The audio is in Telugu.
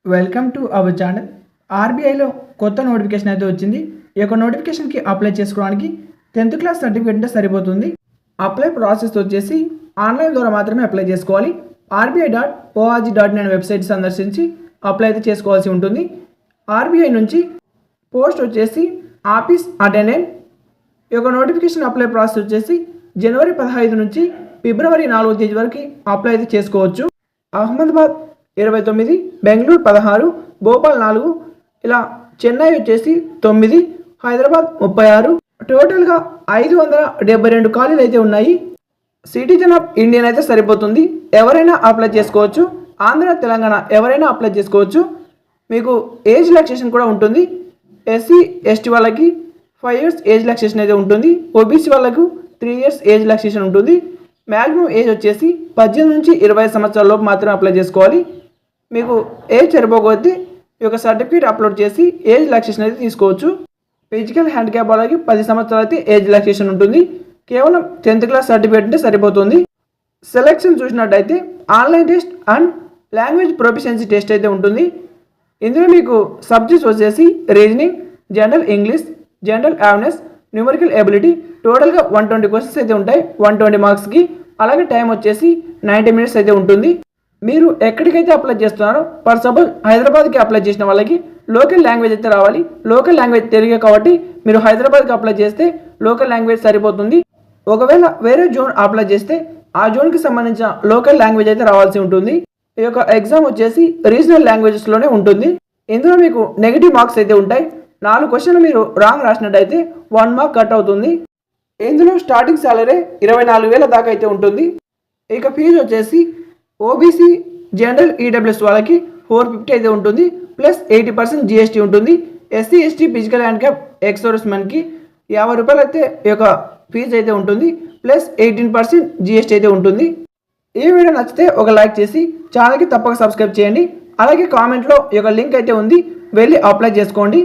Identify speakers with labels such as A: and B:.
A: Welcome to our channel. ఆర్బీఐలో కొత్త నోటిఫికేషన్ అయితే వచ్చింది. ఈ యొక్క నోటిఫికేషన్కి అప్లై చేసుకోవడానికి 10th క్లాస్ సర్టిఫికేట్ ఉంటే సరిపోతుంది. అప్లై ప్రాసెస్ వచ్చేసి ఆన్లైన్ ద్వారా మాత్రమే అప్లై చేసుకోవాలి. RBI.org.in అనే వెబ్సైట్ సందర్శించి అప్లై అయితే చేసుకోవాల్సి ఉంటుంది. ఆర్బీఐ నుంచి పోస్ట్ వచ్చేసి ఆఫీస్ అటెండెంట్. ఈ యొక్క నోటిఫికేషన్ అప్లై ప్రాసెస్ వచ్చేసి జనవరి 15 నుంచి ఫిబ్రవరి 4వ తేదీ వరకు అప్లై అయితే చేసుకోవచ్చు. అహ్మదాబాద్ 29, బెంగళూరు 16, భోపాల్ 4, ఇలా చెన్నై వచ్చేసి 9, హైదరాబాద్ 36, టోటల్గా 572 ఖాళీలు అయితే ఉన్నాయి. సిటిజన్ ఆఫ్ ఇండియన్ అయితే సరిపోతుంది, ఎవరైనా అప్లై చేసుకోవచ్చు. ఆంధ్ర తెలంగాణ ఎవరైనా అప్లై చేసుకోవచ్చు. మీకు ఏజ్ రిలాక్సేషన్ కూడా ఉంటుంది. SC ST వాళ్ళకి 5 years ఏజ్ రిలాక్సేషన్ అయితే ఉంటుంది. OBC వాళ్ళకు 3 years ఏజ్ రిలాక్సేషన్ ఉంటుంది. మ్యాక్సిమం ఏజ్ వచ్చేసి 18 నుంచి 20 సంవత్సరాల లోపు మాత్రమే అప్లై చేసుకోవాలి. మీకు ఏజ్ సరిపోకపోతే ఈ యొక్క సర్టిఫికేట్ అప్లోడ్ చేసి ఏజ్ రిలాక్సేషన్ అయితే తీసుకోవచ్చు. ఫిజికల్ హ్యాండిక్యాప్ వాళ్ళకి 10 సంవత్సరాలు అయితే ఏజ్ రిలాక్సేషన్ ఉంటుంది. కేవలం 10th క్లాస్ సర్టిఫికేట్ ఉంటే సరిపోతుంది. సెలెక్షన్ చూసినట్టయితే online test and language proficiency test అయితే ఉంటుంది. ఇందులో మీకు సబ్జెక్ట్స్ వచ్చేసి reasoning, general English, general awareness, numerical ability, టోటల్గా 120 క్వశ్చన్స్ అయితే ఉంటాయి 120 మార్క్స్కి. అలాగే టైం వచ్చేసి 90 minutes అయితే ఉంటుంది. మీరు ఎక్కడికైతే అప్లై చేస్తున్నారో, ఫర్ సపోజ్ హైదరాబాద్కి అప్లై చేసిన వాళ్ళకి లోకల్ లాంగ్వేజ్ అయితే రావాలి. లోకల్ లాంగ్వేజ్ తెలుగే కాబట్టి మీరు హైదరాబాద్కి అప్లై చేస్తే లోకల్ లాంగ్వేజ్ సరిపోతుంది. ఒకవేళ వేరే జోన్ అప్లై చేస్తే ఆ జోన్కి సంబంధించిన లోకల్ లాంగ్వేజ్ అయితే రావాల్సి ఉంటుంది. ఈ యొక్క ఎగ్జామ్ వచ్చేసి రీజనల్ లాంగ్వేజెస్లోనే ఉంటుంది. ఇందులో మీకు నెగిటివ్ మార్క్స్ అయితే ఉంటాయి. 4 క్వశ్చన్లు మీరు రాంగ్ రాసినట్టయితే 1 మార్క్ కట్ అవుతుంది. ఇందులో స్టార్టింగ్ సాలరీ 24,000 దాకా అయితే ఉంటుంది. ఇక ఫీజు వచ్చేసి OBC, జనరల్ EWS వాళ్ళకి 450 అయితే ఉంటుంది, ప్లస్ 80% GST ఉంటుంది. SC ST physical handicap ex సర్వీస్మెన్కి 50 రూపాయలు అయితే ఈ యొక్క ఫీజు అయితే ఉంటుంది, ప్లస్ 18% GST అయితే ఉంటుంది. ఈ వీడియో నచ్చితే ఒక లైక్ చేసి ఛానల్కి తప్పక సబ్స్క్రైబ్ చేయండి. అలాగే కామెంట్లో ఈ యొక్క లింక్ అయితే ఉంది, వెళ్ళి అప్లై చేసుకోండి.